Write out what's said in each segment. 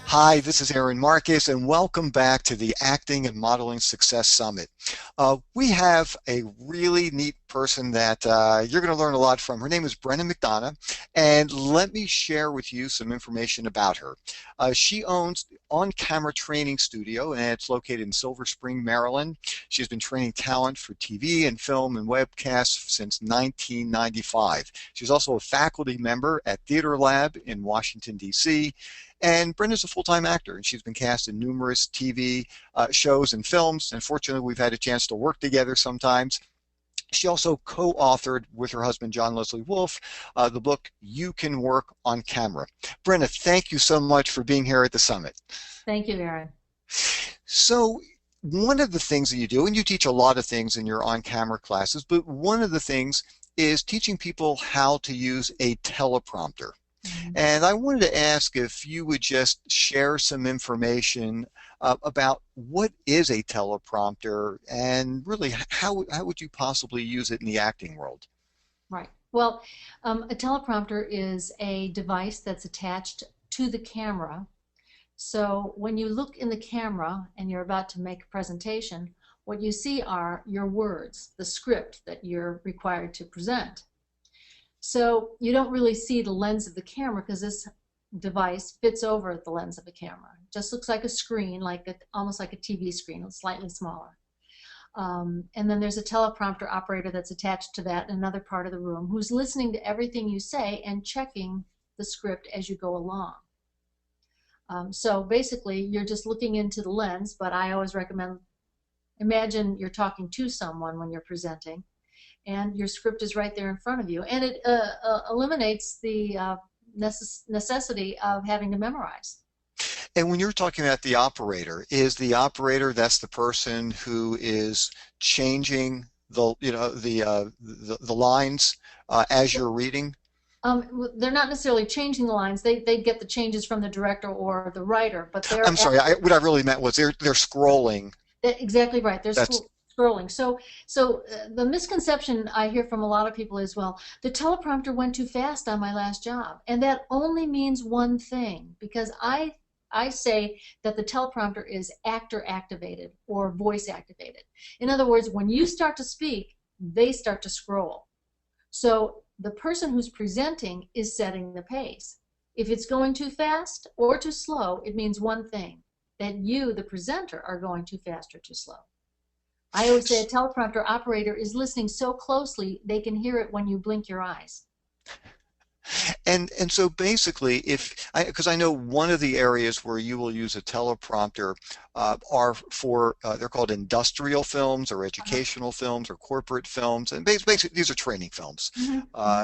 Hi, this is Aaron Marcus, and welcome back to the Acting and Modeling Success Summit. We have a really neat person that you're going to learn a lot from. Her name is Brenna McDonough, and let me share with you some information about her. She owns On Camera Training Studio, and it's located in Silver Spring, Maryland. She's been training talent for TV and film and webcasts since 1995. She's also a faculty member at Theater Lab in Washington, D.C., and Brenda's a full-time actor, and she's been cast in numerous TV shows and films, and fortunately we've had a chance to work together sometimes. She also co-authored with her husband, John Leslie Wolfe, the book You Can Work on Camera. Brenda, thank you so much for being here at the summit. Thank you, Aaron. So one of the things that you do, and you teach a lot of things in your on-camera classes, but one of the things is teaching people how to use a teleprompter. And I wanted to ask if you would just share some information about what is a teleprompter and really how would you possibly use it in the acting world? Right. Well, a teleprompter is a device that's attached to the camera. So when you look in the camera and you're about to make a presentation, what you see are your words, the script that you're required to present. So you don't really see the lens of the camera because this device fits over the lens of the camera. It just looks like a screen, almost like a TV screen, it's slightly smaller. And then there's a teleprompter operator that's attached to that in another part of the room who's listening to everything you say and checking the script as you go along. So basically, you're just looking into the lens, but I always recommend, imagine you're talking to someone when you're presenting, and your script is right there in front of you, and it eliminates the necessity of having to memorize. And when you're talking about the operator, is the operator that's the person who is changing the lines as you're reading? They're not necessarily changing the lines. They get the changes from the director or the writer, but they're I'm sorry. What I really meant was they're scrolling. Exactly right. They're That's scrolling. So the misconception I hear from a lot of people is, well, the teleprompter went too fast on my last job. And that only means one thing, because I say that the teleprompter is actor activated or voice activated. In other words, when you start to speak, they start to scroll. So the person who's presenting is setting the pace. If it's going too fast or too slow, it means one thing, that you, the presenter, are going too fast or too slow. I always say a teleprompter operator is listening so closely they can hear it when you blink your eyes. And so basically, because I know one of the areas where you will use a teleprompter are for they're called industrial films or educational films or corporate films, and basically these are training films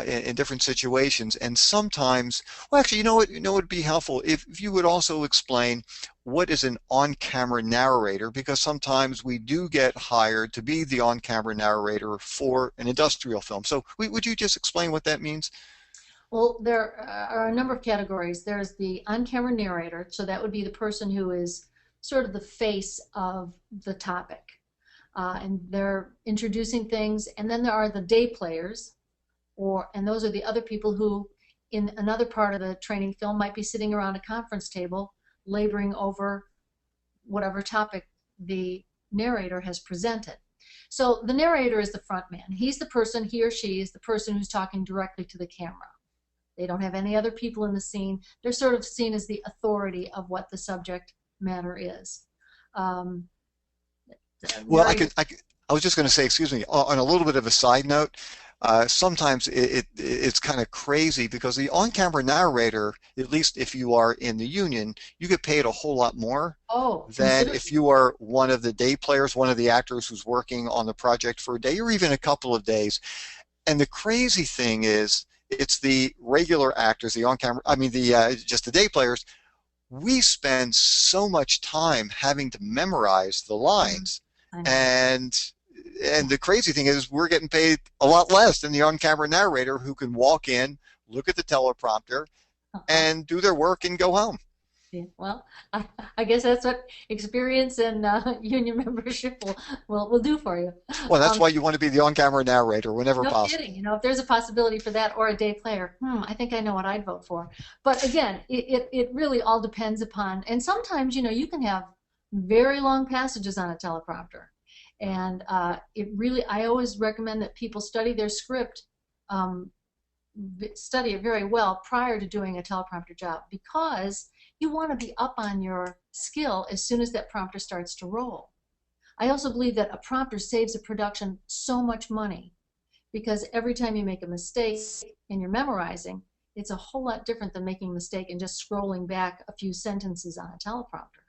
in different situations. And sometimes, well, actually, you know what would be helpful if you would also explain what is an on-camera narrator, because sometimes we do get hired to be the on-camera narrator for an industrial film. So would you just explain what that means? Well, there are a number of categories. There's the on-camera narrator, so that would be the person who is sort of the face of the topic. And they're introducing things. And then there are the day players, and those are the other people who, in another part of the training film, might be sitting around a conference table laboring over whatever topic the narrator has presented. So the narrator is the front man. He's the person, he or she is the person who's talking directly to the camera. They don't have any other people in the scene. They're sort of seen as the authority of what the subject matter is. Well, I was just going to say, excuse me, on a little bit of a side note, sometimes it's kind of crazy because the on-camera narrator, at least if you are in the union, you get paid a whole lot more than if you are one of the day players, one of the actors who's working on the project for a day or even a couple of days. And the crazy thing is, it's the regular actors, the on-camera, just the day players. We spend so much time having to memorize the lines, and the crazy thing is we're getting paid a lot less than the on-camera narrator who can walk in, look at the teleprompter, and do their work and go home. Yeah, well, I, I guess that's what experience and union membership will do for you. Well, that's Um, why you want to be the on-camera narrator whenever no possible. kidding. If there's a possibility for that or a day player, I think I know what I'd vote for. But again, it really all depends upon, and sometimes, you can have very long passages on a teleprompter. And I always recommend that people study their script, um, study it very well prior to doing a teleprompter job because you want to be up on your skill as soon as that prompter starts to roll. I also believe that a prompter saves a production so much money because every time you make a mistake and you're memorizing, it's a whole lot different than making a mistake and just scrolling back a few sentences on a teleprompter.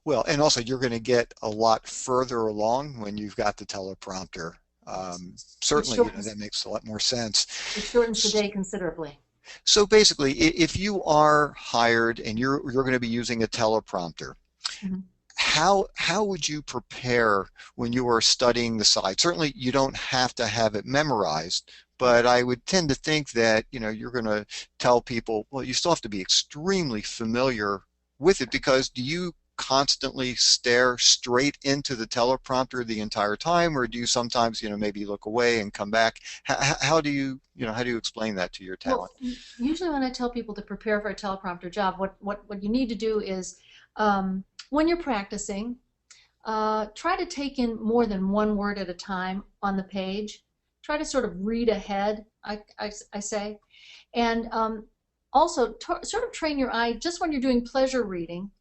Well, and also you're going to get a lot further along when you've got the teleprompter. Yes. It Certainly, shortens that makes a lot more sense. it shortens the day considerably. So basically, if you are hired and you're going to be using a teleprompter, Mhm. how would you prepare when you are studying the side? Certainly, you don't have to have it memorized, Right. but I would tend to think that, you're going to tell people, well, you still have to be extremely familiar with it because do you constantly stare straight into the teleprompter the entire time, or do you sometimes, maybe look away and come back? How do you explain that to your Well, talent? usually when I tell people to prepare for a teleprompter job, what you need to do is when you're practicing, try to take in more than one word at a time on the page. Try to sort of read ahead, I say. And also sort of train your eye just when you're doing pleasure reading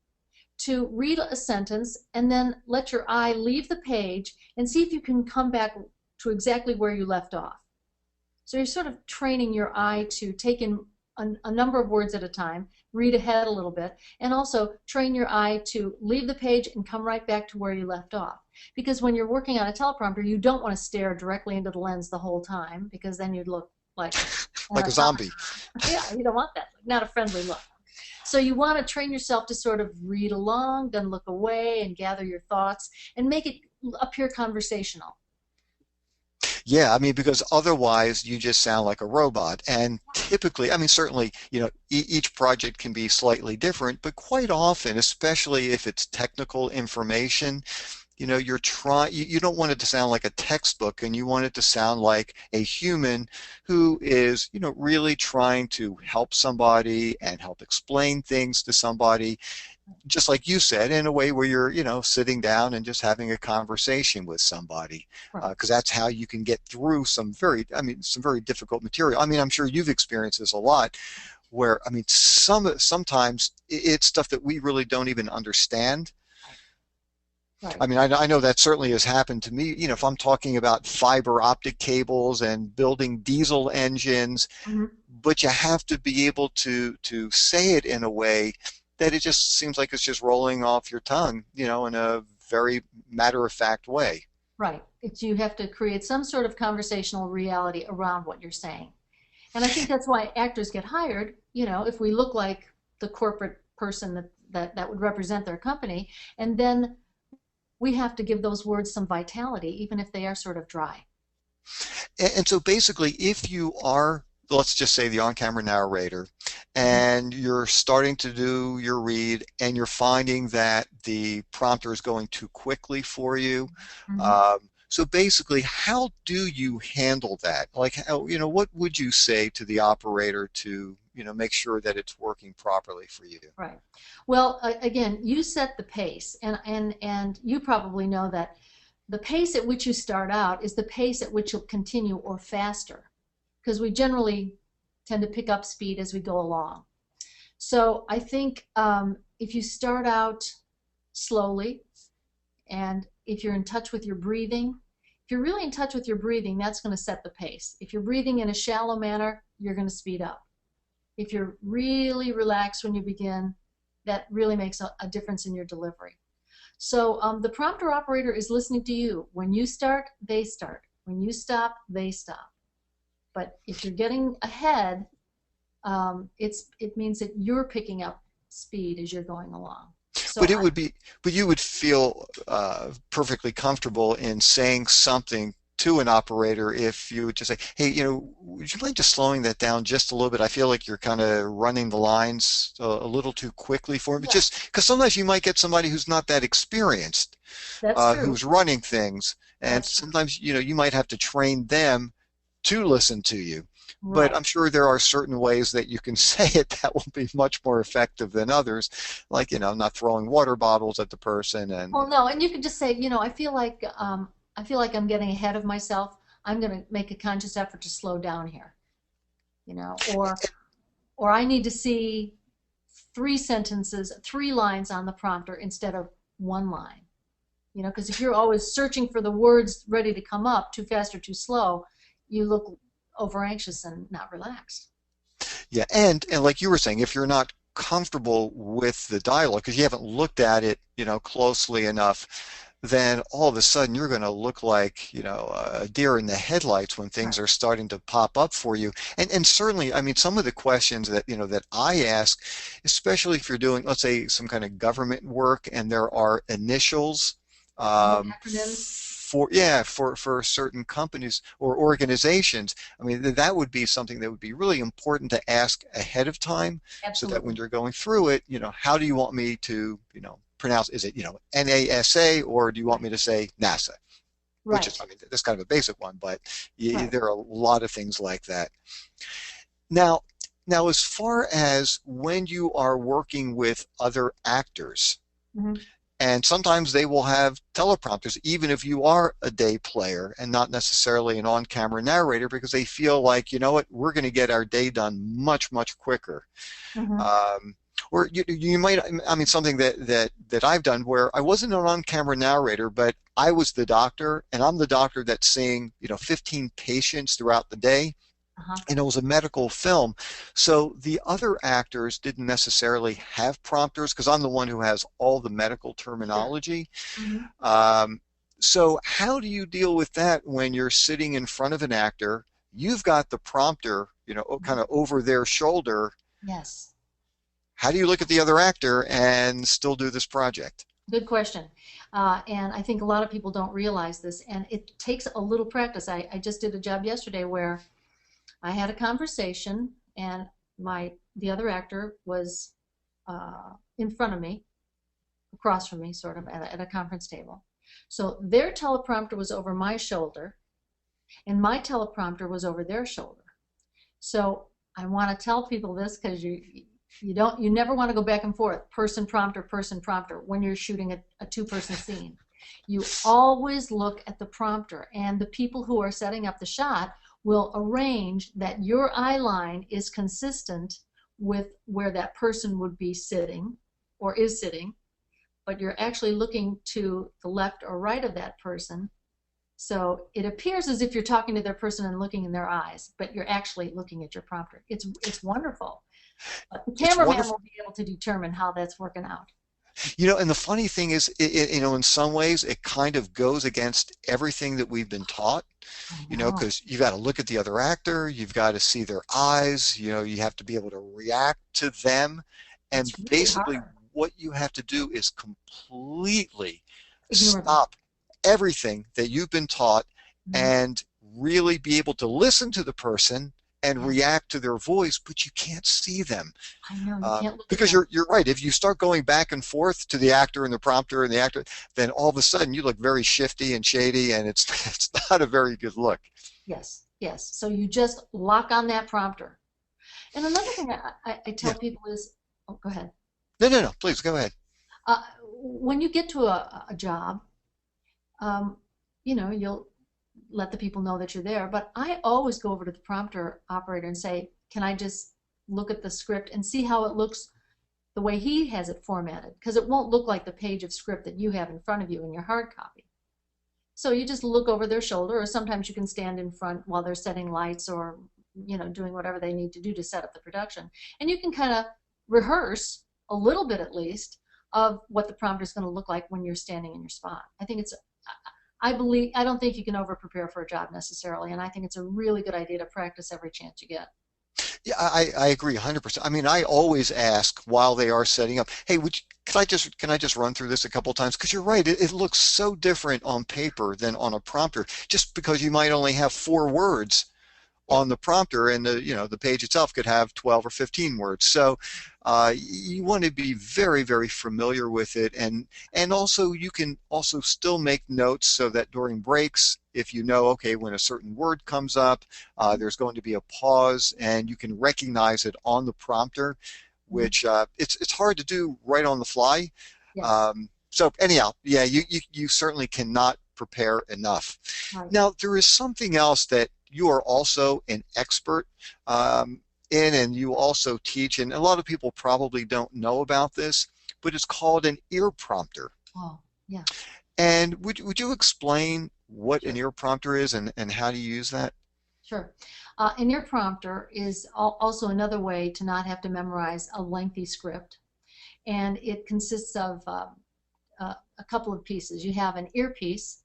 to read a sentence and then let your eye leave the page and see if you can come back to exactly where you left off. So you're sort of training your eye to take in a number of words at a time, read ahead a little bit, and also train your eye to leave the page and come right back to where you left off. Because when you're working on a teleprompter, you don't want to stare directly into the lens the whole time because then you'd look like an Like a zombie. yeah, you don't want that. Not a friendly look. So you want to train yourself to sort of read along, then look away and gather your thoughts and make it appear conversational. Yeah, I mean, because otherwise you just sound like a robot. And typically, I mean, certainly, each project can be slightly different, but quite often, especially if it's technical information, you don't want it to sound like a textbook and you want it to sound like a human who is, really trying to help somebody and help explain things to somebody, just like you said, in a way where you're, sitting down and just having a conversation with somebody, Right. because that's how you can get through some very difficult material. I mean, I'm sure you've experienced this a lot, where, I mean, sometimes it's stuff that we really don't even understand. Right. I mean, I know that certainly has happened to me. If I'm talking about fiber optic cables and building diesel engines, Mhm. but you have to be able to say it in a way that it just seems like it's just rolling off your tongue, in a very matter of fact way. Right. You have to create some sort of conversational reality around what you're saying. And I think that's why actors get hired. If we look like the corporate person that would represent their company, and then we have to give those words some vitality, even if they are sort of dry. And so basically, if you are, let's just say, the on-camera narrator, Mhm. and you're starting to do your read, and you're finding that the prompter is going too quickly for you, Mhm. so basically, how do you handle that? Like, what would you say to the operator to, make sure that it's working properly for you? Right. Well, again, you set the pace, and you probably know that the pace at which you start out is the pace at which you'll continue or faster, because we generally tend to pick up speed as we go along. So I think if you start out slowly, and if you're in touch with your breathing, if you're really in touch with your breathing, that's going to set the pace. If you're breathing in a shallow manner, you're going to speed up. If you're really relaxed when you begin, that really makes a difference in your delivery. So the prompter operator is listening to you. When you start, they start. When you stop, they stop. But if you're getting ahead, it means that you're picking up speed as you're going along. So But but you would feel perfectly comfortable in saying something to an operator if you would just say, hey, would you mind just slowing that down just a little bit? I feel like you're kind of running the lines a little too quickly for me. Yeah, Just because sometimes you might get somebody who's not that experienced, that's true. who's running things, and That's true. sometimes you might have to train them to listen to you. But Right. I'm sure there are certain ways that you can say it that will be much more effective than others, like not throwing water bottles at the person and Well, no, and you can just say, I feel like I'm getting ahead of myself. I'm going to make a conscious effort to slow down here, or I need to see three sentences, three lines on the prompter instead of one line. Because if you're always searching for the words ready to come up too fast or too slow, you look over anxious and not relaxed. yeah, and like you were saying, if you're not comfortable with the dialogue because you haven't looked at it, closely enough, then all of a sudden you're going to look like, a deer in the headlights when things Right. are starting to pop up for you. And certainly, I mean, some of the questions that, that I ask, especially if you're doing, let's say, some kind of government work and there are initials, Oh, acronyms? for certain companies or organizations. I mean, that would be something that would be really important to ask ahead of time so that when Absolutely. you're going through it, how do you want me to, pronounce, is it, NASA, or do you want Right. me to say NASA? Which is, Right. I mean, that's kind of a basic one, but Right. there are a lot of things like that. Now, now, as far as when you are working with other actors, Hmm. and sometimes they will have teleprompters, even if you are a day player and not necessarily an on-camera narrator, because they feel like, you know what, we're going to get our day done much, much quicker. Hmm. Um, or you might, I mean, something that I've done where I wasn't an on-camera narrator, but I was the doctor, and I'm the doctor that's seeing, 15 patients throughout the day, Uh-huh. and it was a medical film. So the other actors didn't necessarily have prompters because I'm the one who has all the medical Sure. terminology. Hmm. Um, so how do you deal with that when you're sitting in front of an actor? You've got the prompter, kind of over their shoulder. Yes. How do you look at the other actor and still do this project? Good question. And I think a lot of people don't realize this, and it takes a little practice. I just did a job yesterday where I had a conversation, and the other actor was in front of me, across from me, sort of at a conference table. So their teleprompter was over my shoulder, and my teleprompter was over their shoulder. So I want to tell people this because you never want to go back and forth, person prompter when you're shooting a two-person scene. You always look at the prompter, and the people who are setting up the shot will arrange that your eye line is consistent with where that person would be sitting or is sitting, but you're actually looking to the left or right of that person. So it appears as if you're talking to their person and looking in their eyes, but you're actually looking at your prompter. It's wonderful. But the It's cameraman wonderful. will be able to determine how that's working out. And the funny thing is, in some ways, it kind of goes against everything that we've been taught, I know. because you got to look at the other actor, you've got to see their eyes, you have to be able to react to them. And It's really basically, hard. what you have to do is completely Ignore them. stop everything that you've been taught Mhm. and really be able to listen to the person and Yes, react to their voice, but you can't see them. I know. You can't look at Because them. you're right. If you start going back and forth to the actor and the prompter and the actor, then all of a sudden you look very shifty and shady, and it's it's not a very good look. Yes, yes. So you just lock on that prompter. And another thing I tell Yeah. people is, oh, go ahead. No, no, no. Please go ahead. When you get to a job, um, you'll let the people know that you're there. But I always go over to the prompter operator and say, can I just look at the script and see how it looks the way he has it formatted? Because it won't look like the page of script that you have in front of you in your hard copy. So you just look over their shoulder, or sometimes you can stand in front while they're setting lights or, doing whatever they need to do to set up the production. And you can kind of rehearse a little bit at least of what the prompter is going to look like when you're standing in your spot. I don't think you can over prepare for a job necessarily. And I think it's a really good idea to practice every chance you get. Yeah, I agree 100%. I mean, I always ask while they are setting up, hey, can I just run through this a couple times? Because you're right, it looks so different on paper than on a prompter, just because you might only have 4 words Yep. on the prompter, and the page itself could have 12 or 15 words. So you want to be very, very familiar with it, and also you can also still make notes so that during breaks, if you know, okay, when a certain word comes up, there's going to be a pause, and you can recognize it on the prompter, Mhm. which it's hard to do right on the fly. Yes. So anyhow, yeah, you certainly cannot prepare enough. Right. Now, there is something else that you are also an expert um, in, and you also teach, and a lot of people probably don't know about this, but it's called an ear prompter. Oh, yeah. And would you explain what an Sure. ear prompter is and how do you use that? Sure. And your prompter is also another way to not have to memorize a lengthy script. And it consists of a couple of pieces. You have an earpiece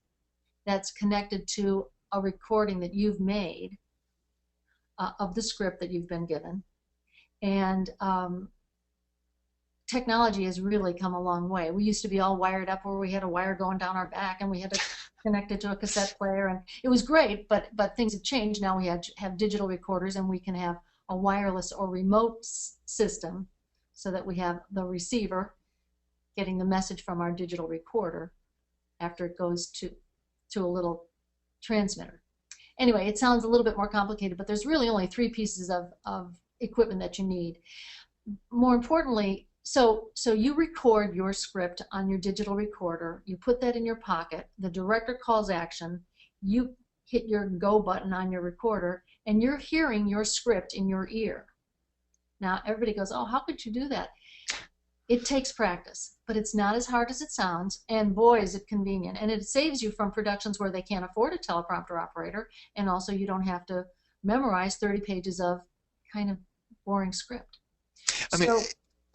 that's connected to a recording that you've made of the script that you've been given. And technology has really come a long way. We used to be all wired up where we had a wire going down our back and we had to connect it to a cassette player, and it was great, but things have changed. Now we have digital recorders, and we can have a wireless or remote system so that we have the receiver getting the message from our digital recorder after it goes to a little transmitter. Anyway, it sounds a little bit more complicated, but there's really only 3 pieces of equipment that you need. More importantly, so you record your script on your digital recorder, you put that in your pocket, the director calls action, you hit your go button on your recorder, and you're hearing your script in your ear. Now everybody goes, oh, how could you do that? It takes practice, but it's not as hard as it sounds, and boy, is it convenient. And it saves you from productions where they can't afford a teleprompter operator, and also you don't have to memorize 30 pages of kind of boring script. I mean, So,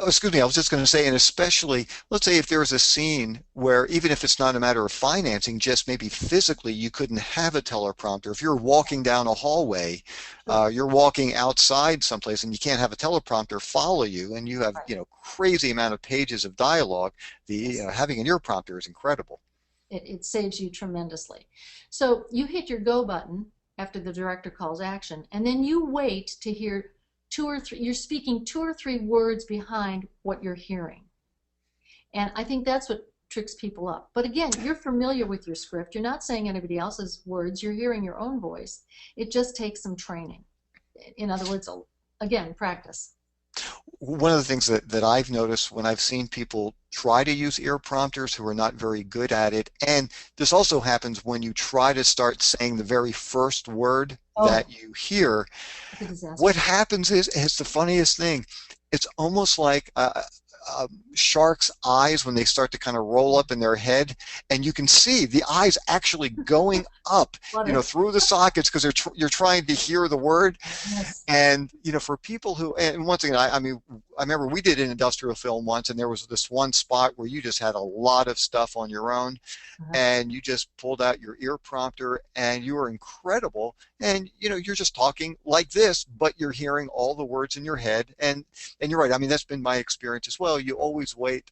oh, excuse me, I was just going to say, and especially, let's say if there was a scene where, even if it's not a matter of financing, just maybe physically you couldn't have a teleprompter. If you're walking down a hallway, sure, you're walking outside someplace and you can't have a teleprompter follow you, and you have, right, crazy amount of pages of dialogue, the yes, having an ear prompter is incredible. it saves you tremendously. So you hit your go button after the director calls action, and then you wait to hear 2 or 3, you're speaking 2 or 3 words behind what you're hearing. And I think that's what tricks people up. But again, you're familiar with your script. You're not saying anybody else's words. You're hearing your own voice. It just takes some training. In other words, again, practice. One of the things that I've noticed when I've seen people try to use ear prompters who are not very good at it, and this also happens when you try to start saying the very first word Oh, that you hear, it's a what disaster. happens is, it's the funniest thing. It's almost like sharks' eyes when they start to kind of roll Yeah, up in their head, and you can see the eyes actually going up, flutter. through the sockets because you're trying to hear the word. Yes. And for people who, and once again, I mean, I remember we did an industrial film once, and there was this one spot where you just had a lot of stuff on your own, Uh-huh. and you just pulled out your ear prompter, and you were incredible. And you're just talking like this, but you're hearing all the words in your head. And you're right. I mean, that's been my experience as well. I always wait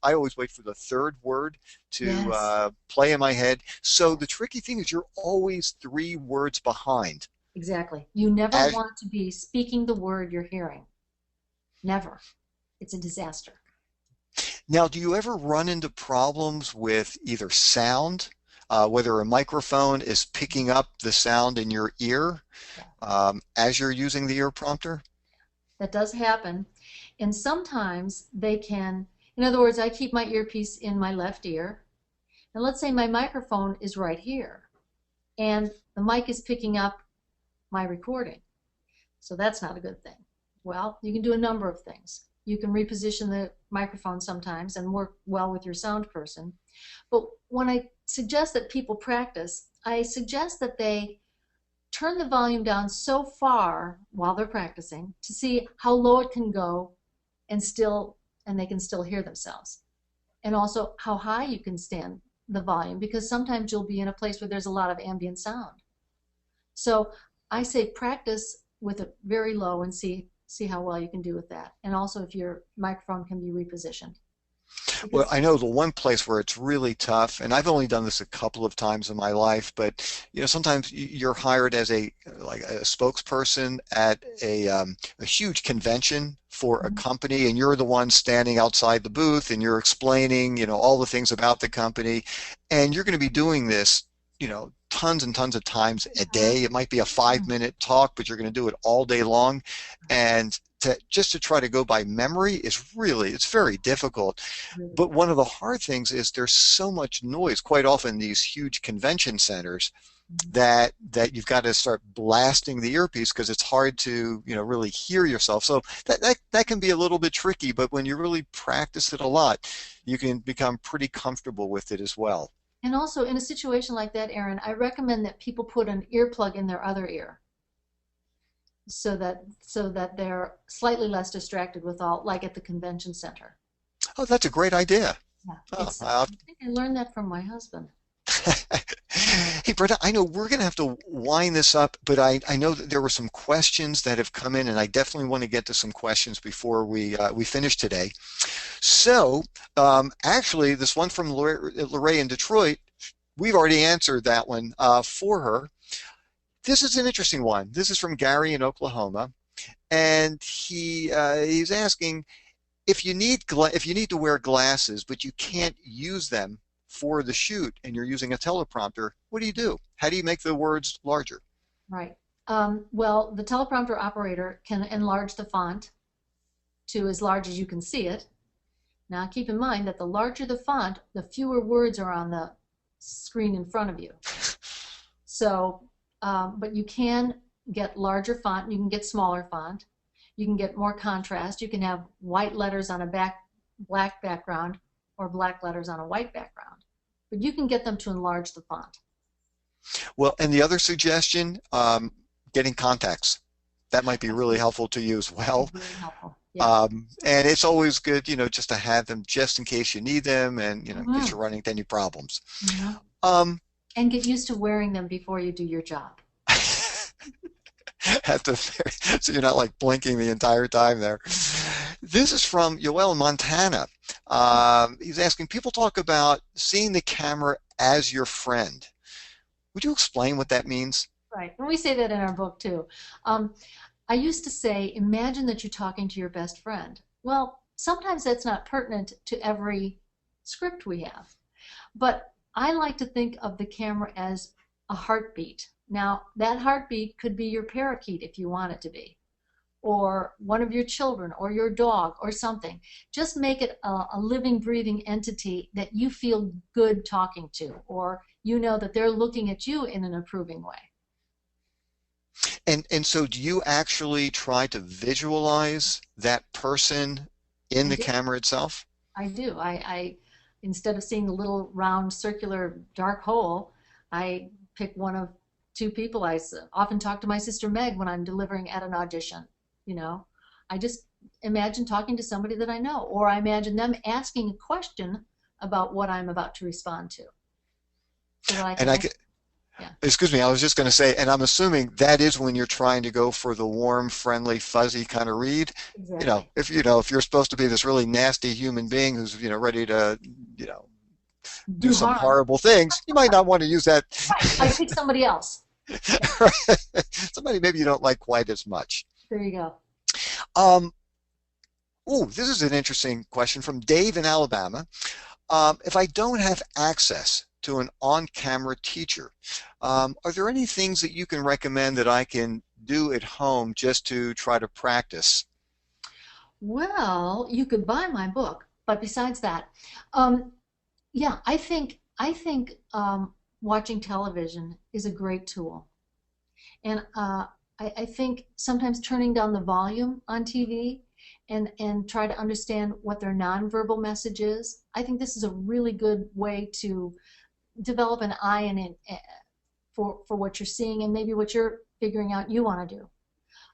for the third word to Yes, play in my head. So the yes, tricky thing is you're always 3 words behind. exactly. You never As want to be speaking the word you're hearing. Never. It's a disaster. Now, do you ever run into problems with either sound, whether a microphone is picking up the sound in your ear Yeah, as you're using the ear prompter? that does happen. And sometimes they can, in other words, I keep my earpiece in my left ear. And let's say my microphone is right here, and the mic is picking up my recording. So that's not a good thing. Well, you can do a number of things. You can reposition the microphone sometimes and work well with your sound person. But when I suggest that people practice, I suggest that they turn the volume down so far while they're practicing to see how low it can go and they can still hear themselves. And also how high you can stand the volume, because sometimes you'll be in a place where there's a lot of ambient sound. So I say practice with it very low and see see how well you can do with that. And also if your microphone can be repositioned. Well, Because, I know the one place where it's really tough, and I've only done this a couple of times in my life, but sometimes you're hired as a like a spokesperson at a huge convention for a Mhm. company, and you're the one standing outside the booth, and you're explaining, all the things about the company, and you're going to be doing this, tons and tons of times a day. It might be a 5 minute talk, but you're going to do it all day long, and just to try to go by memory it's very difficult. Really. But one of the hard things is there's so much noise. Quite often, these huge convention centers Mhm. that you've got to start blasting the earpiece because it's hard to really hear yourself. So that can be a little bit tricky. But when you really practice it a lot, you can become pretty comfortable with it as well. And also in a situation like that, Aaron, I recommend that people put an earplug in their other ear so that they're slightly less distracted with all, like at the convention center. Oh, that's a great idea. Yeah, Oh, it's I think I learned that from my husband. Hey, Brenda, I know we're going to have to wind this up, but I know that there were some questions that have come in, and I definitely want to get to some questions before we finish today. So, actually, this one from Lorraine in Detroit, we've already answered that one for her. This is an interesting one. This is from Gary in Oklahoma, and he's asking, if you need to wear glasses, but you can't use them for the shoot and you're using a teleprompter, what do you do? How do you make the words larger? Right. Well, the teleprompter operator can enlarge the font to as large as you can see it. Now, keep in mind that the larger the font, the fewer words are on the screen in front of you. So, but you can get larger font, you can get smaller font, you can get more contrast, you can have white letters on a black background or black letters on a white background. But you can get them to enlarge the font. Well, and the other suggestion, getting contacts. That might be really Absolutely. helpful to you as well. Very helpful. Yeah. And it's always good, just to have them just in case you need them and, in case Hmm. you're running into any problems. Hmm. Um, And get used to wearing them before you do your job. at the so you're not like blinking the entire time there. This is from Yoel in Montana. He's asking, people talk about seeing the camera as your friend. Would you explain what that means? Right. And we say that in our book too. Um, I used to say, imagine that you're talking to your best friend. Well, sometimes that's not pertinent to every script we have. But I like to think of the camera as a heartbeat. Now, that heartbeat could be your parakeet if you want it to be, or one of your children, or your dog, or something. Just make it a living, breathing entity that you feel good talking to, or you know that they're looking at you in an approving way. And so do you actually try to visualize that person in I the do. camera itself? I do. Instead of seeing the little round circular dark hole, I pick one of two people. Often talk to my sister Meg when I'm delivering at an audition. You know, I just imagine talking to somebody that I know, or I imagine them asking a question about what I'm about to respond to, so that I And can I actually, yeah, excuse me, I was just going to say, and I'm assuming that is when you're trying to go for the warm, friendly, fuzzy kind of read. exactly. If you're supposed to be this really nasty human being who's, ready to, you know, do Do some harm. horrible things, you might not want to use that. Right. I pick somebody else. Yeah, Somebody maybe you don't like quite as much. there you go. Um, this is an interesting question from Dave in Alabama. If I don't have access to an on-camera teacher, are there any things that you can recommend that I can do at home just to try to practice? Well, you could buy my book, but besides that, um, yeah, I think watching television is a great tool, and I think sometimes turning down the volume on TV and try to understand what their nonverbal message is. I think this is a really good way to develop an eye for what you're seeing and maybe what you're figuring out you want to do.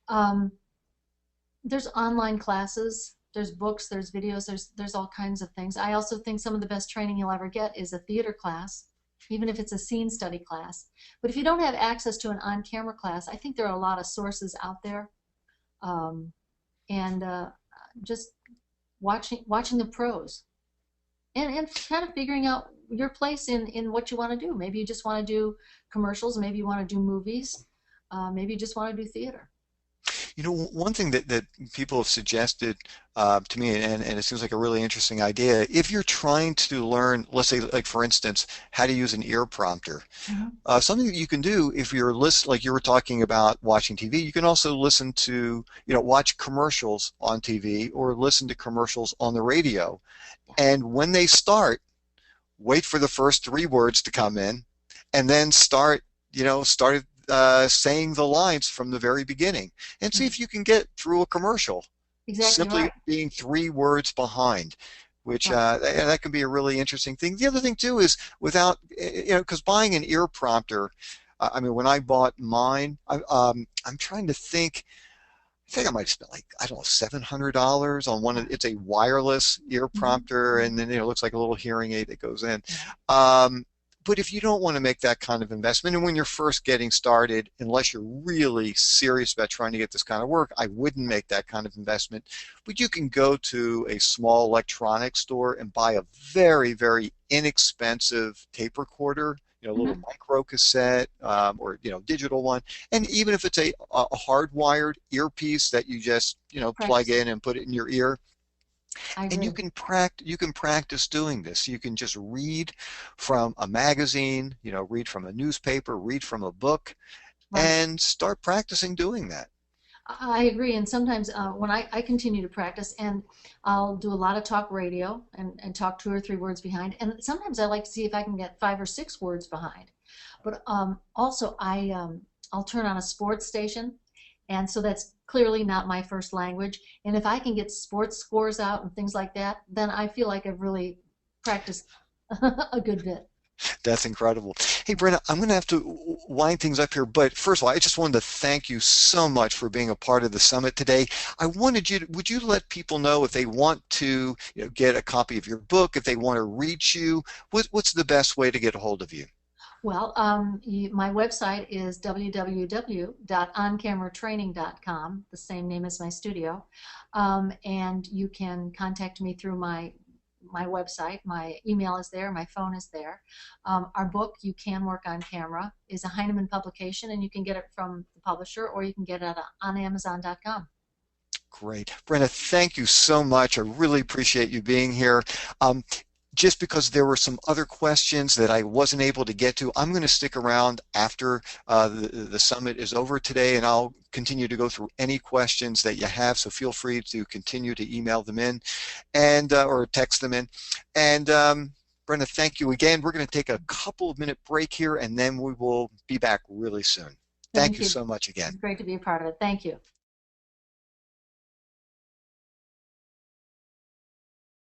Um, there's online classes, there's books, there's videos, there's all kinds of things. I also think some of the best training you'll ever get is a theater class, even if it's a scene study class. But if you don't have access to an on-camera class, I think there are a lot of sources out there. Um, and just watching the pros, and kind of figuring out your place in what you want to do. Maybe you just want to do commercials, maybe you want to do movies, maybe you just want to do theater. You know, one thing that people have suggested to me, and it seems like a really interesting idea, if you're trying to learn, let's say, like for instance, how to use an ear prompter, Hmm. something that you can do if you're like you were talking about watching TV, you can also listen to, watch commercials on TV or listen to commercials on the radio. Yeah. And when they start, wait for the first three words to come in, and then start saying the lines from the very beginning, and see Mhm. if you can get through a commercial Exactly simply right. being three words behind, which Right. and that can be a really interesting thing. The other thing too is without, because buying an ear prompter, I mean, when I bought mine, I'm trying to think. I think I might have spent like, I don't know, $700 on one. Yeah. It's a wireless ear Hmm. prompter, and then it looks like a little hearing aid that goes in. Yeah. Um, but if you don't want to make that kind of investment, and when you're first getting started, unless you're really serious about trying to get this kind of work, I wouldn't make that kind of investment. But you can go to a small electronics store and buy a very, very inexpensive tape recorder, a little Hmm. micro cassette, or digital one. And even if it's a hardwired earpiece that you just plug Practice. in and put it in your ear, I and agree. you can practice doing this. You can just read from a magazine, read from a newspaper, read from a book, Right. and start practicing doing that. I agree. And sometimes when I continue to practice, and I'll do a lot of talk radio and talk two or three words behind. And sometimes I like to see if I can get five or six words behind. But also, I'll turn on a sports station. And so that's clearly not my first language. And if I can get sports scores out and things like that, then I feel like I've really practiced a good bit. That's incredible. Hey, Brenna, I'm going to have to wind things up here, but first of all, I just wanted to thank you so much for being a part of the summit today. Would you let people know if they want to, get a copy of your book, if they want to reach you, what's the best way to get a hold of you? Well, my website is www.oncameratraining.com, the same name as my studio. And you can contact me through my website. My email is there, my phone is there. Our book, You Can Work on Camera, is a Heinemann publication, and you can get it from the publisher or you can get it on Amazon.com. Great. Brenna, thank you so much. I really appreciate you being here. Um, just because there were some other questions that I wasn't able to get to, I'm going to stick around after the summit is over today, and I'll continue to go through any questions that you have. So feel free to continue to email them in and or text them in. And Brenda, thank you again. We're going to take a couple of minute break here, and then we will be back really soon. Thank Thank you you. so much again. It's great to be a part of it. Thank you.